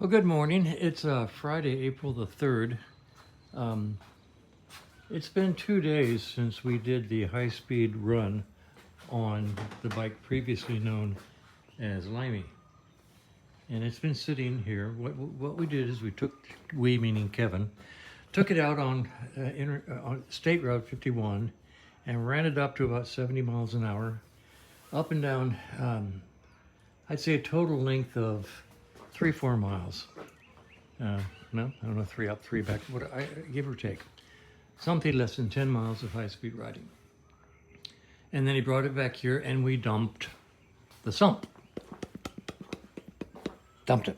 Well, good morning. It's Friday, April the 3rd. Um, it's been 2 days since we did the high-speed run on the bike previously known as Limey. And it's been sitting here. What we did is we meaning Kevin, took it out on State Route 51 and ran it up to about 70 miles an hour, up and down, I'd say a total length of 3-4 miles. No, I don't know, 3 up, 3 back, give or take. Something less than 10 miles of high-speed riding. And then he brought it back here and we dumped the sump. Dumped it.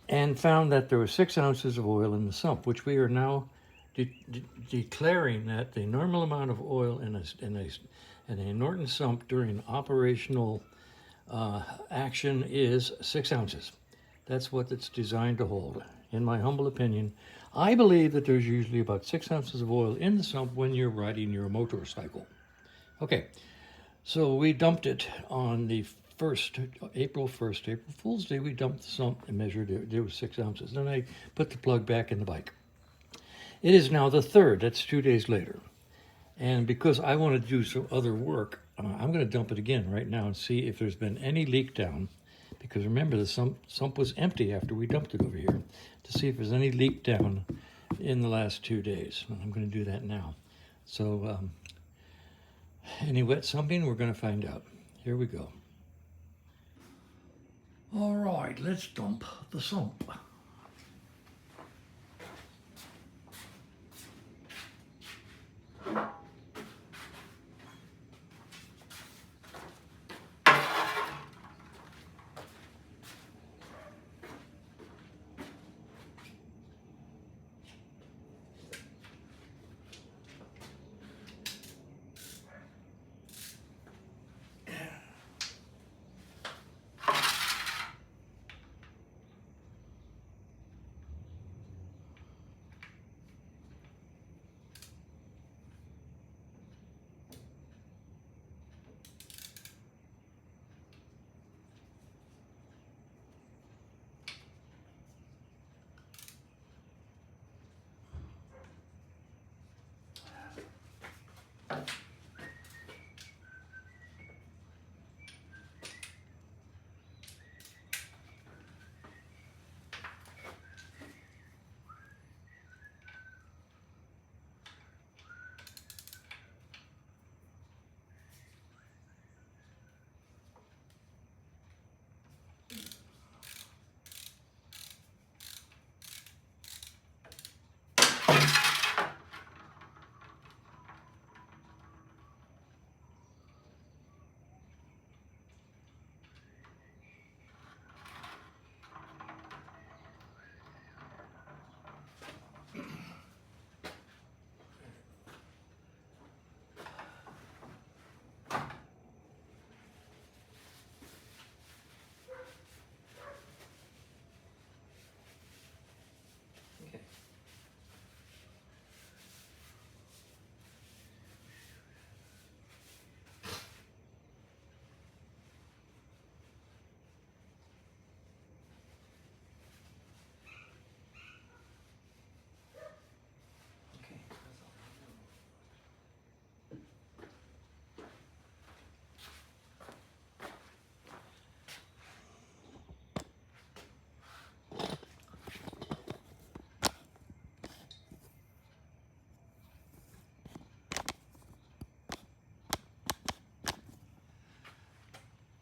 And found that there was 6 ounces of oil in the sump, which we are now declaring that the normal amount of oil in a Norton sump during operational action is 6 ounces. That's what it's designed to hold. In my humble opinion, I believe that there's usually about 6 ounces of oil in the sump when you're riding your motorcycle. Okay, so we dumped it on the April 1st, April Fool's Day. We dumped the sump and measured it. There was 6 ounces. Then I put the plug back in the bike. It is now the 3rd. That's 2 days later. And because I want to do some other work, I'm going to dump it again right now and see if there's been any leak down. Because remember, the sump was empty after we dumped it over here, to see if there's any leak down in the last 2 days. I'm going to do that now. So any wet sumping, we're going to find out. Here we go. All right, let's dump the sump.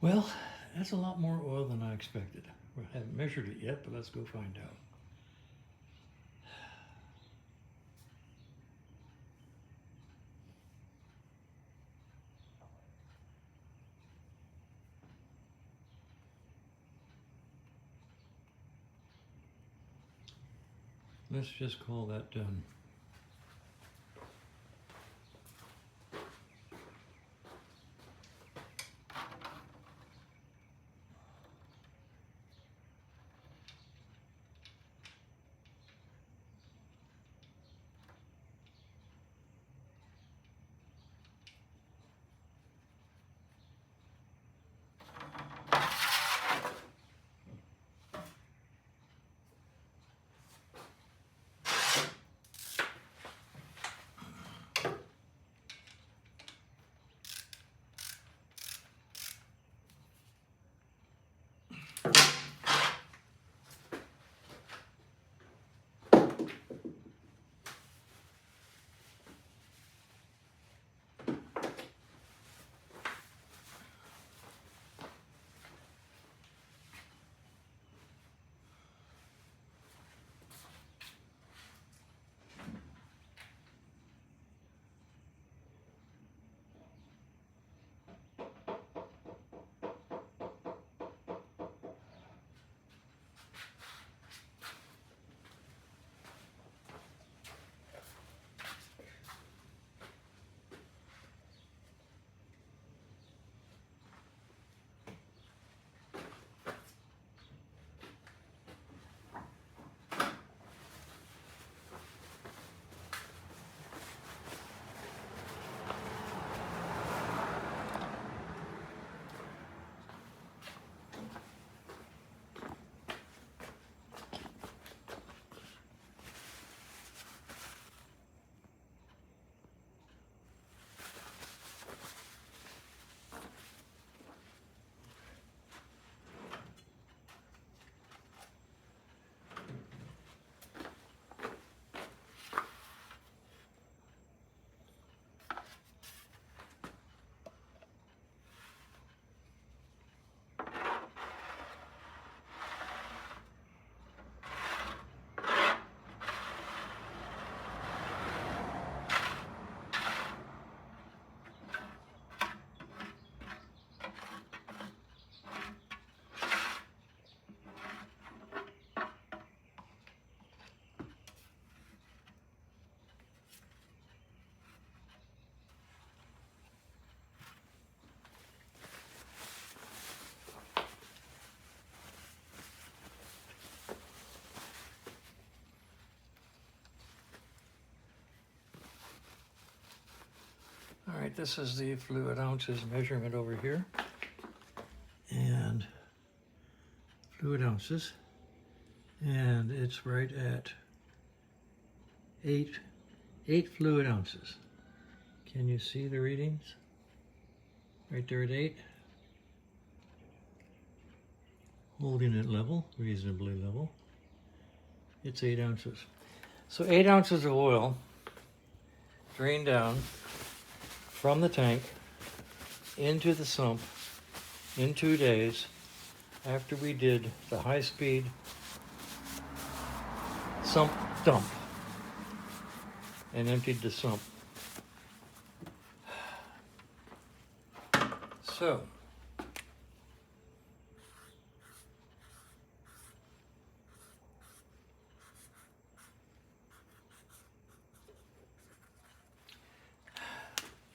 Well, that's a lot more oil than I expected. We haven't measured it yet, but let's go find out. Let's just call that done. this is the fluid ounces measurement over here. And fluid ounces. And it's right at eight fluid ounces. Can you see the readings? Right there at 8. Holding it level, reasonably level. It's 8 ounces. So 8 ounces of oil drained down from the tank into the sump in 2 days after we did the high-speed sump dump and emptied the sump. So,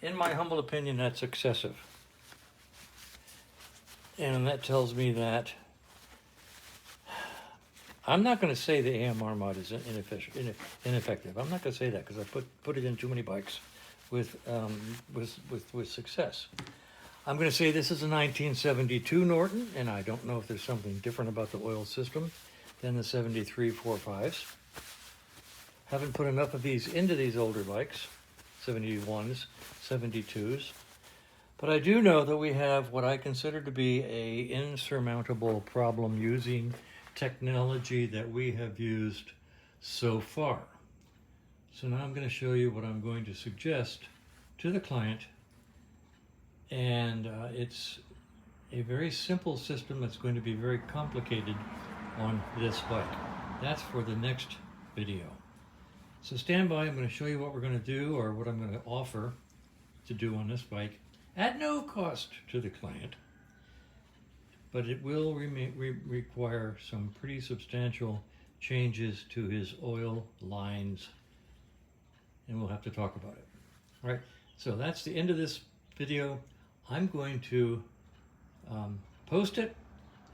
in my humble opinion, that's excessive. And that tells me that I'm not going to say the AMR mod is ineffective. I'm not going to say that because I put it in too many bikes with success. I'm going to say this is a 1972 Norton, and I don't know if there's something different about the oil system than the 73 4.5s. Haven't put enough of these into these older bikes, 71s, 72s. But I do know that we have what I consider to be an insurmountable problem using technology that we have used so far. So now I'm going to show you what I'm going to suggest to the client. And it's a very simple system that's going to be very complicated on this bike. That's for the next video. So stand by, I'm going to show you what we're going to do, or what I'm going to offer to do on this bike at no cost to the client. But it will require some pretty substantial changes to his oil lines, and we'll have to talk about it. All right, so that's the end of this video. I'm going to post it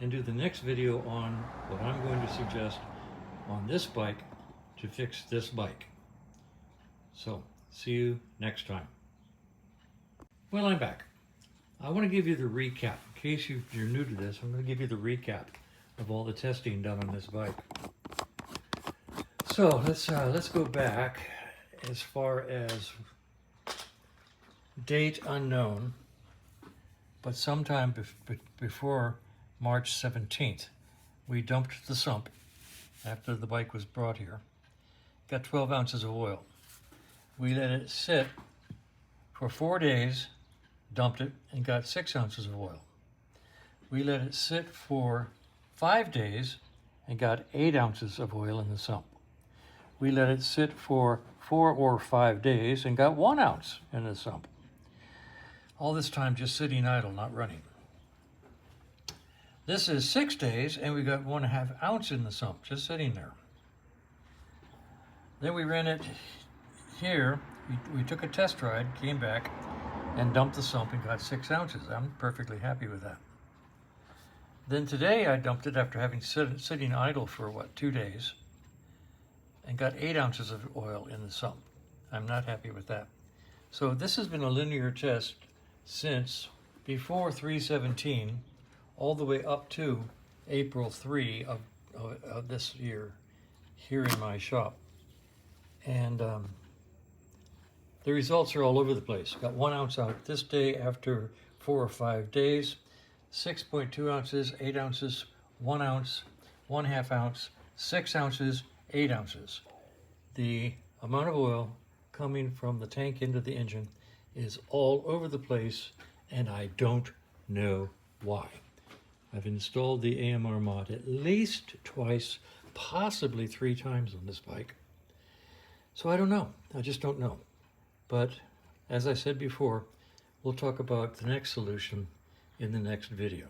and do the next video on what I'm going to suggest on this bike to fix this bike. So, see you next time. Well, I'm back. I want to give you the recap. In case you're new to this, I'm going to give you the recap of all the testing done on this bike. So, let's go back as far as date unknown, but sometime before March 17th, we dumped the sump after the bike was brought here. Got 12 ounces of oil. We let it sit for 4 days, dumped it, and got 6 ounces of oil. We let it sit for 5 days and got 8 ounces of oil in the sump. We let it sit for 4 or 5 days and got 1 ounce in the sump. All this time just sitting idle, not running. This is 6 days, and we got 1.5 ounce in the sump, just sitting there. Then we ran it here. We took a test ride, came back, and dumped the sump and got 6 ounces. I'm perfectly happy with that. Then today I dumped it after having sitting idle for, 2 days, and got 8 ounces of oil in the sump. I'm not happy with that. So this has been a linear test since before 3/17 all the way up to April 3 of this year here in my shop. And the results are all over the place. Got 1 ounce out this day after 4 or 5 days, 6.2 ounces, 8 ounces, 1 ounce, 1/2 ounce, 6 ounces, 8 ounces. The amount of oil coming from the tank into the engine is all over the place, and I don't know why. I've installed the AMR mod at least twice, possibly 3 times on this bike. So I don't know. I just don't know. But as I said before, we'll talk about the next solution in the next video.